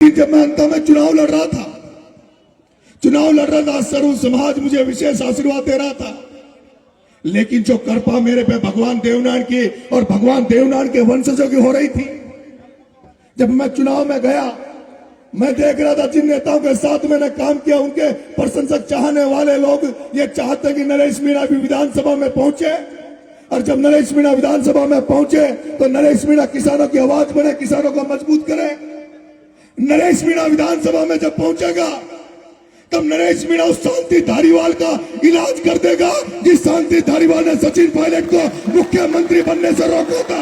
जब मैं अंत में चुनाव लड़ रहा था, सर्व समाज मुझे विशेष आशीर्वाद दे रहा था। लेकिन जो कृपा मेरे पे भगवान देवनारायण की और भगवान देवनारायण के वंशजों की हो रही थी, जब मैं चुनाव में गया, मैं देख रहा था जिन नेताओं के साथ मैंने काम किया, उनके प्रशंसक चाहने वाले लोग ये चाहते कि नरेश मीणा भी विधानसभा में पहुंचे। और जब नरेश मीणा विधानसभा में पहुंचे तो नरेश मीणा किसानों की आवाज बने, किसानों को मजबूत करे। नरेश मीणा विधानसभा में जब पहुंचेगा तब नरेश मीणा उस शांति धारीवाल का इलाज कर देगा जिस शांति धारीवाल ने सचिन पायलट को मुख्यमंत्री बनने से रोका था।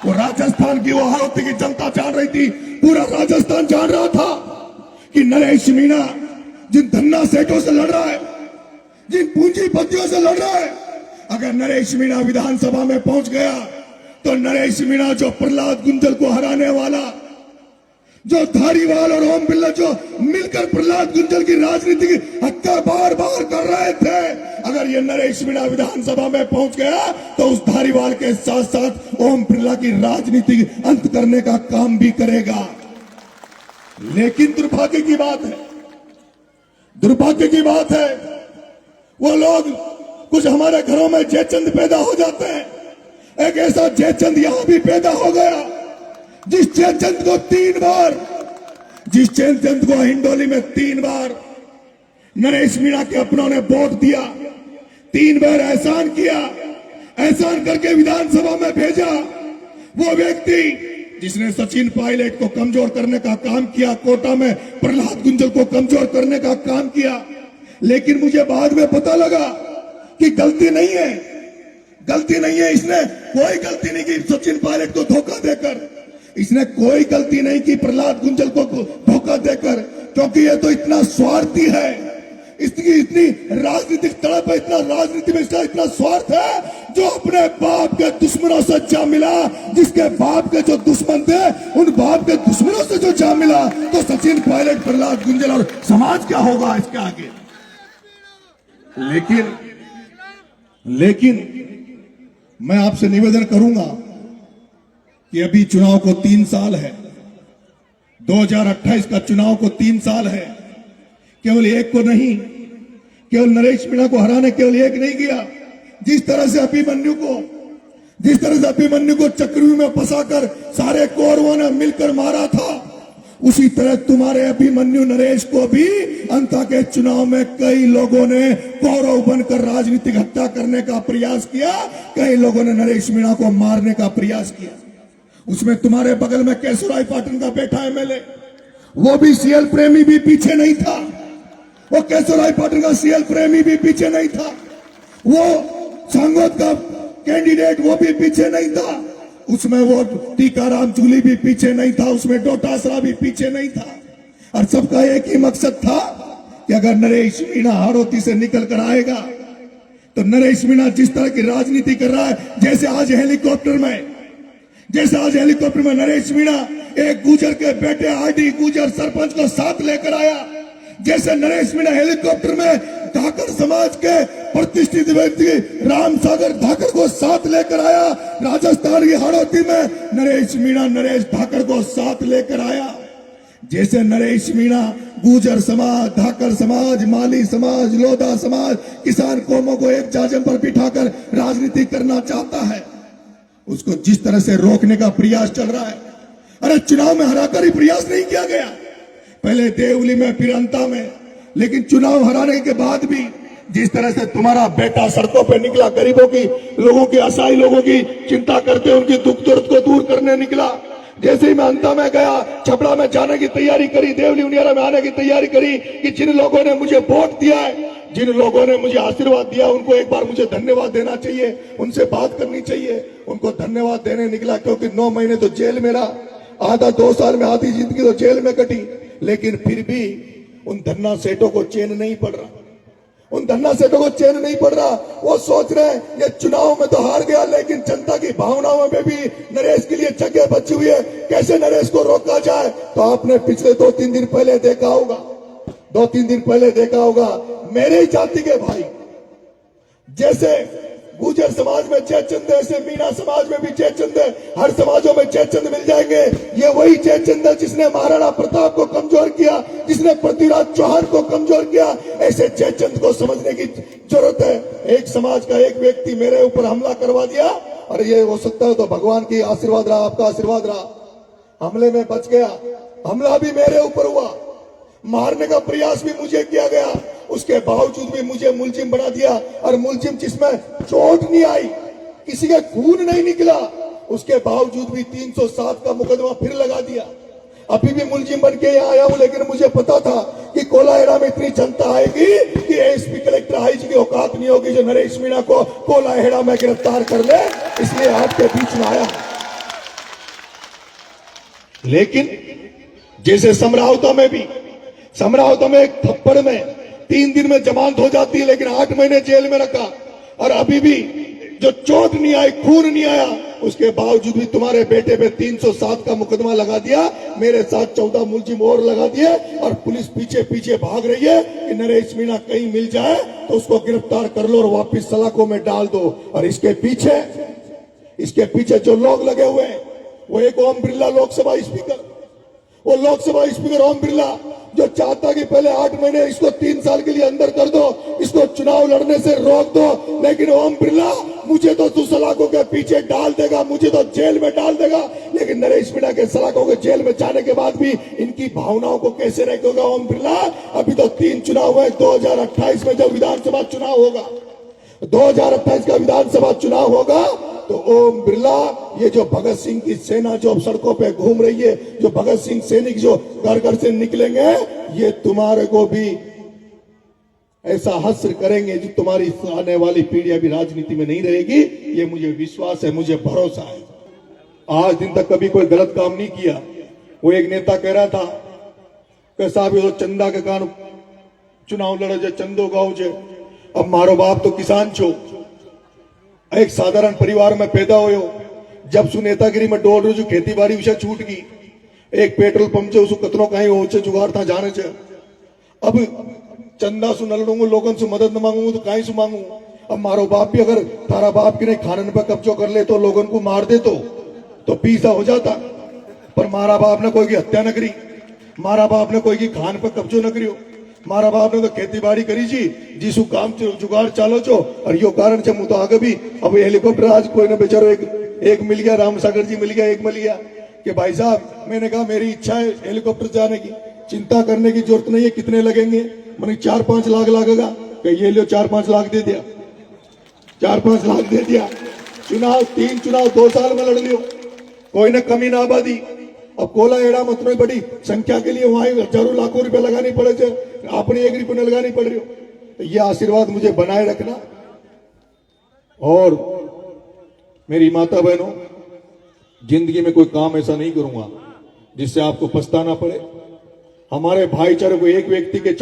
वो राजस्थान की वो हालत की जनता जान रही थी, पूरा राजस्थान जान रहा था कि नरेश मीणा जिन धन्ना सेठों से लड़ रहा है, जिन पूंजीपतियों से लड़ रहा है, अगर नरेश मीणा विधानसभा में पहुंच गया तो नरेश मीणा जो प्रहलाद गुंजल को हराने वाला, जो धारीवाल और ओम बिरला जो मिलकर प्रहलाद गुंजल की राजनीति की हत्या बार बार कर रहे थे, अगर ये नरेश मीणा विधानसभा में पहुंच गया तो उस धारीवाल के साथ साथ ओम बिरला की राजनीति अंत करने का काम भी करेगा। लेकिन दुर्भाग्य की बात है वो लोग कुछ हमारे घरों में जयचंद पैदा हो जाते हैं। एक ऐसा जयचंद यहां भी पैदा हो गया जिस जयचंद को हिंडोली में 3 बार नरेश मीणा के अपनों ने वोट दिया, 3 बार एहसान किया, एहसान करके विधानसभा में भेजा। वो व्यक्ति जिसने सचिन पायलट को कमजोर करने का काम किया, कोटा में प्रहलाद गुंजल को कमजोर करने का काम किया। लेकिन मुझे बाद में पता लगा कि गलती नहीं है, इसने कोई गलती नहीं की सचिन पायलट को धोखा देकर, इसने कोई गलती नहीं की प्रहलाद गुंजल को धोखा देकर, क्योंकि ये तो इतना स्वार्थी है, इसकी इतनी राजनीतिक तड़प है, इतना राजनीति में इसका इतना स्वार्थ है, जो अपने बाप के दुश्मनों से जा मिला, जिसके बाप के जो दुश्मन थे उन बाप के दुश्मनों से जो जा मिला, तो सचिन पायलट, प्रहलाद गुंजल और समाज क्या होगा इसके आगे। लेकिन मैं आपसे निवेदन करूंगा कि अभी चुनाव को 3 साल है, 2028 का चुनाव को 3 साल है। केवल एक को नहीं, केवल नरेश मीणा को हराने केवल एक नहीं किया, जिस तरह से अभिमन्यु को चक्रव्यूह में फंसाकर सारे कौरवों ने मिलकर मारा था, उसी तरह तुम्हारे अभिमन्यु नरेश को भी अंत के चुनाव में कई लोगों ने कौरव बनकर राजनीतिक हत्या करने का प्रयास किया, कई लोगों ने नरेश मीणा को मारने का प्रयास किया। उसमें तुम्हारे बगल में केशवराय पाटन का बेटा एमएलए, वो भी सीएल प्रेमी भी पीछे नहीं था, वो केशवराय पाटन का सीएल प्रेमी भी पीछे नहीं था, वो सांगोद का कैंडिडेट वो भी पीछे नहीं था, उसमें वो टीकाराम जूली भी पीछे नहीं था, उसमें डोटासरा भी पीछे नहीं था। और सबका एक ही मकसद था कि अगर नरेश मीणा हाड़ौती से निकल कर आएगा तो नरेश मीणा जिस तरह की राजनीति कर रहा है, जैसे आज हेलीकॉप्टर में नरेश मीणा एक गुजर के बेटे आरडी गुजर सरपंच को साथ लेकर आया, जैसे नरेश मीणा हेलीकॉप्टर में धाकर समाज के प्रतिष्ठित व्यक्ति राम सागर धाकर को साथ लेकर आया, राजस्थान की हाड़ौती में नरेश धाकर को साथ लेकर आया, जैसे नरेश मीणा गुजर समाज, धाकर समाज, माली समाज, लोधा समाज, किसान कौमों को एक जाजम पर बिठाकर राजनीति करना चाहता है, उसको जिस तरह से रोकने का प्रयास चल रहा है। अरे चुनाव में हराकर ही प्रयास नहीं किया गया, पहले देवली में फिर अंता में, लेकिन चुनाव हराने के बाद भी जिस तरह से तुम्हारा बेटा सड़कों पे निकला, गरीबों की, लोगों की, असहाय लोगों की चिंता करते उनकी दुख दर्द को दूर करने निकला, जैसे ही मैं अंता में गया, छपड़ा में जाने की तैयारी करी, देवली उनियारा में आने की तैयारी करी कि जिन लोगों ने मुझे वोट दिया है, जिन लोगों ने मुझे आशीर्वाद दिया, उनको एक बार मुझे धन्यवाद देना चाहिए, उनसे बात करनी चाहिए, उनको धन्यवाद देने निकला। क्योंकि 9 महीने तो जेल में रहा, आधा 2 साल में आधी जिंदगी तो जेल में कटी, लेकिन फिर भी उन धन्ना सेठों को चैन नहीं पड़ रहा, वो सोच रहे हैं ये चुनाव में तो हार गया, लेकिन जनता की भावनाओं में भी नरेश के लिए जगह बची हुई है, कैसे नरेश को रोका जाए। तो आपने पिछले 2-3 दिन पहले देखा होगा मेरे ही जाति के भाई, जैसे गुजर समाज में जयचंद है, ऐसे मीणा समाज में भी जयचंद है, हर समाजों में जयचंद मिल जाएंगे। ये वही जयचंद है जिसने महाराणा प्रताप को कमजोर किया, जिसने पृथ्वीराज चौहान को कमजोर किया। ऐसे जयचंद को समझने की जरूरत है। एक समाज का एक व्यक्ति मेरे ऊपर हमला करवा दिया, और ये हो सकता है तो भगवान की आशीर्वाद रहा, आपका आशीर्वाद रहा, हमले में बच गया। हमला भी मेरे ऊपर हुआ, मारने का प्रयास भी मुझे किया गया, उसके बावजूद भी मुझे मुलजिम बना दिया। और मुलजिम जिसमें चोट नहीं आई, किसी का खून नहीं निकला, उसके बावजूद भी 307 का मुकदमा फिर लगा दिया। अभी भी मुलजिम बन के यहाँ आया हूं, लेकिन मुझे पता था कि कोलाहेड़ा में इतनी जनता आएगी कि एसपी कलेक्टर आईजी की औकात नहीं होगी जो नरेश मीणा को कोलाहेड़ा में गिरफ्तार कर ले, इसलिए आपके बीच में आया। लेकिन जैसे समरावता में भी, समरावता में एक थप्पड़ में 3 दिन में जमानत हो जाती है, लेकिन 8 महीने जेल में रखा, और अभी भी जो चोट नहीं आई, खून नहीं आया, उसके बावजूद भी तुम्हारे बेटे पे 307 का मुकदमा लगा दिया, मेरे साथ 14 मुलजिम और लगा दिए, और पुलिस पीछे पीछे भाग रही है कि नरेश मीणा कहीं मिल जाए तो उसको गिरफ्तार कर लो और वापिस सलाखों में डाल दो। और इसके पीछे जो लोग लगे हुए हैं, वो एक ओम बिरला लोकसभा स्पीकर, वो लोकसभा स्पीकर ओम बिरला, जो चाहता कि पहले 8 महीने इसको 3 साल के लिए अंदर कर दो, इसको चुनाव लड़ने से रोक दो, लेकिन ओम बिरला मुझे तो तू सलाखों के पीछे डाल देगा, मुझे तो जेल में डाल देगा। लेकिन नरेश मीणा के सलाखों के जेल में जाने के बाद भी इनकी भावनाओं को कैसे रखेगा ओम बिरला? अभी तो 3 चुनाव है, 2028 में जब विधानसभा चुनाव होगा, 2028 का विधानसभा चुनाव होगा, तो ओम बिरला, ये जो भगत सिंह की सेना जो अब सड़कों पे घूम रही है, जो भगत सिंह सैनिक जो घर घर से निकलेंगे, ये तुम्हारे को भी ऐसा हश्र करेंगे जो तुम्हारी आने वाली पीढ़ी अभी राजनीति में नहीं रहेगी। ये मुझे विश्वास है, मुझे भरोसा है। आज दिन तक कभी कोई गलत काम नहीं किया। वो एक नेता कह रहा था कि साहब ये चंदा के कारण चुनाव लड़े जे, चंदो गाँव जे। अब मारो बाप तो किसान छो, एक साधारण परिवार में पैदा हो, जब सु नेतागिरी में डोल रो, खेती बाड़ी विषय छूट गई, एक पेट्रोल पंप से उसको कतनो कहीं ओछे जुगाड़ था जाने छे। अब चंदा सु न लड़ूंगू, लोगों से मदद न मांगू तो कहीं से मांगू। अब मारो बाप भी अगर थारा बाप की नहीं खानन पर कब्जो कर ले तो लोगों को मार दे तो पीसा हो जाता। पर मारा बाप ने कोई की हत्या न करी, मारा बाप ने कोई की खान पर कब्जो न करियो, मारा बाप ने तो खेती बाड़ी करी जी, जिसु काम जुगाड़ चालो छो। और यो कारण छे मु तो आगे भी, अब हेलीकॉप्टर आज कोई ने बेचारो एक मिल गया, राम सागर जी मिल गया, एक मिल गया कि भाई साहब, मैंने कहा मेरी इच्छा है हेलीकॉप्टर जाने की, चिंता करने की जरूरत नहीं है, कितने लगेंगे? मैंने 4-5 लाख लगेगा, कि ये लो 4-5 लाख दे दिया, 4-5 लाख दे दिया। चुनाव 3 चुनाव 2 साल में लड़ लियो, कोई ने कमी ना आबादी। अब कोलाहेड़ा में इतनी बड़ी संख्या के लिए वहां हजारों लाखों रुपए लगानी पड़े थे, अपनी 1 रुपये न लगानी पड़ रही हो। तो ये आशीर्वाद मुझे बनाए रखना। और मेरी माता बहनों, जिंदगी में कोई काम ऐसा नहीं करूंगा जिससे आपको पछताना पड़े। हमारे भाईचारे को एक व्यक्ति के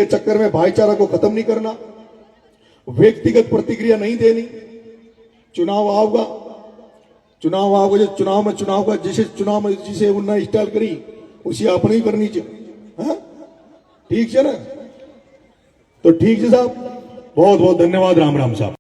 चक्कर में भाईचारा को खत्म नहीं करना, व्यक्तिगत प्रतिक्रिया नहीं देनी। चुनाव आओगा जो चुनाव का जिसे उन्हें स्टाइल करी उसी आपने ही करनी चाहिए। ठीक है ना? तो ठीक है साहब, बहुत बहुत धन्यवाद। राम राम साहब।